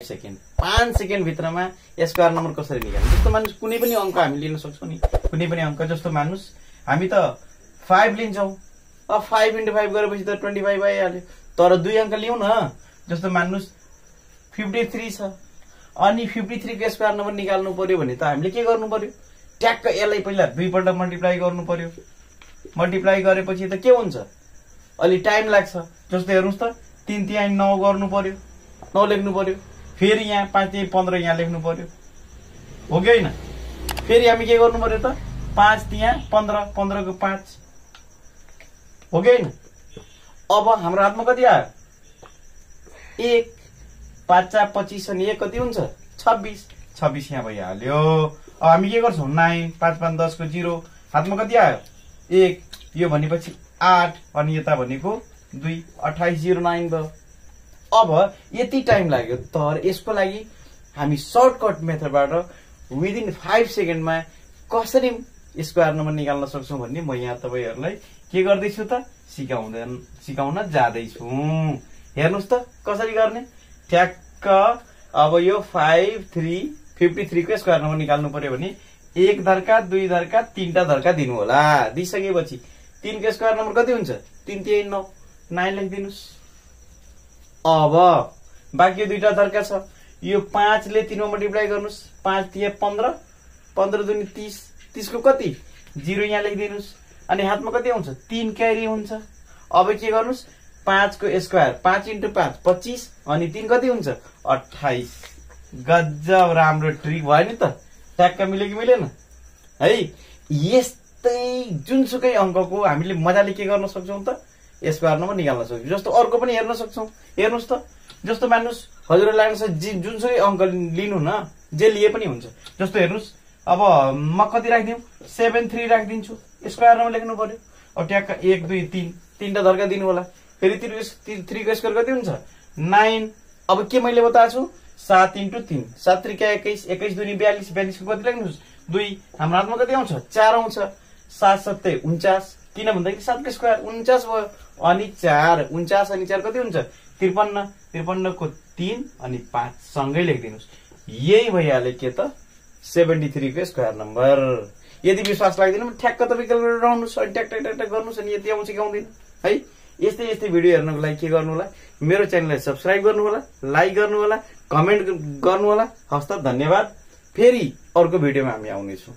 Second 5 second भित्रमा square number कसरी निकाल्ने। जस्तो मान्नुहोस् कुनै पनि अंक हामी लिन सक्छौं नि, कुनै पनि अंक जस्तो मान्नुहोस् हामी त 5 लिन्छौं, अब 5 × 5 गरेपछि त 25 आइहाल्यो। तर दुई अंक लिउँ न, जस्तो मान्नुहोस् 53 छ अनि 53 को स्क्वायर नम्बर निकाल्नु पर्यो भने त हामीले के गर्नु पर्यो, ट्याक्क यसलाई पहिला दुईपल्ट मल्टिप्लाई गर्नु पर्यो। मल्टिप्लाई गरेपछि त के हुन्छ, अलि टाइम लाग्छ। जस्तो हेर्नुस् त 3 तिहाई 9 गर्नु पर्यो, 9 लेख्नु पर्यो, फेरि यहाँ 5 तिहाई 15 यहाँ लेख्नु पर्यो, हो कि हैन। फेरि हामी के गर्नु पर्यो त 5 तिहाई 15, 15 को 5, हो कि हैन। अब हाम्रो हातमा कति आयो, 1 5 × 25 अनि 1 कति हुन्छ 26, 26 यहाँ भइहाल्यो। अब हामी के गर्छौं 9 5 5 10 को 0, हातमा कति आयो 1, यो भनेपछि 8 अनि यता भनेको 2, 28 0 9 भयो। अब यति टाइम लाग्यो, तर यसको लागि हामी सर्टकट मेथडबाट विदिन 5 सेकेन्डमा कसरी स्क्वायर नम्बर निकाल्न सक्छौं भन्ने म यहाँ तपाईहरुलाई के गर्दै छु त सिकाउन जाँदै छु। हेर्नुस् त कसरी गर्ने, ठ्याक्क अब यो 53 को स्क्वायर नम्बर निकाल्नु पर्यो भने 1 धर्का 2 धर्का 3 टा धर्का दिनु होला। दिइसकेपछि 3 को स्क्वायर नम्बर कति हुन्छ 3 तिहाई 9, 9 लेखिदिनुस्। अब बाँकी दुईटा धर्का छ, यो 5 ले 3 मा मल्टिप्लाई गर्नुस्, 5 तिहाई 15, 15 दुनी 30, 30 को कति 0 यहाँ लेखिदिनुस् अनि हातमा कति आउँछ 3 क्यारी हुन्छ। अब के गर्नुस् 5 को स्क्वायर 5 × 5 25 अनि 3 कति हुन्छ 28। गजब राम्रो ट्रिक भयो नि त, ट्याक्क मिल्यो कि मिलेन है। यस्तै जुनसुकै अंकको हामीले मजाले के गर्न सक्छौं त स्क्वायर नम्बर निकाल्न सक्छौं। जस्तो अर्को पनि हेर्न सक्छौं, हेर्नुस् त जस्तो मान्नुस् हजुरलाई लाग्छ जुनसुकै अंक लिनु न, जे लिए पनि हुन्छ। जस्तो हेर्नुस् अब म कति राख्दिउ 7 3 राख्दिन्छु, स्क्वायर नम्बर लेख्नु पर्यो। अब ट्याक्क 1 2 3 तीनटा धर्का दिनु होला, फेरि 3 को स्क्वायर कति हुन्छ 9। अब के मैले बताएको छु 7 × 3, 7 3 क्या 21, 21 दुनी 42, 42 को कति लेख्नुस् 2, हाम्रो हातमा कति आउँछ 4 आउँछ, 7 7 49, किन भन्दाखेरि 7 को स्क्वायर 49 भयो अनि 4 49 अनि 4 कति हुन्छ 53, 53 को 3 अनि 5 सँगै लेखिदिनुस्। यही भइहाल्यो के त 73 को स्क्वायर नम्बर। यदि विश्वास लाग्दैन ठ्याक्क तपाईं क्याल्कुलेटर रहनुस् अनि ट्याक ट्याक ट्याक गर्नुस् अनि यति आउँछ कि आउँदैन है। यस्तै यस्तै भिडियो हेर्नको लागि के गर्नु होला, मेरो च्यानललाई सब्स्क्राइब गर्नु होला, लाइक गर्नु होला, कमेन्ट गर्नु होला। हस्त धन्यवाद। फेरि अर्को भिडियोमा हामी आउनेछौं।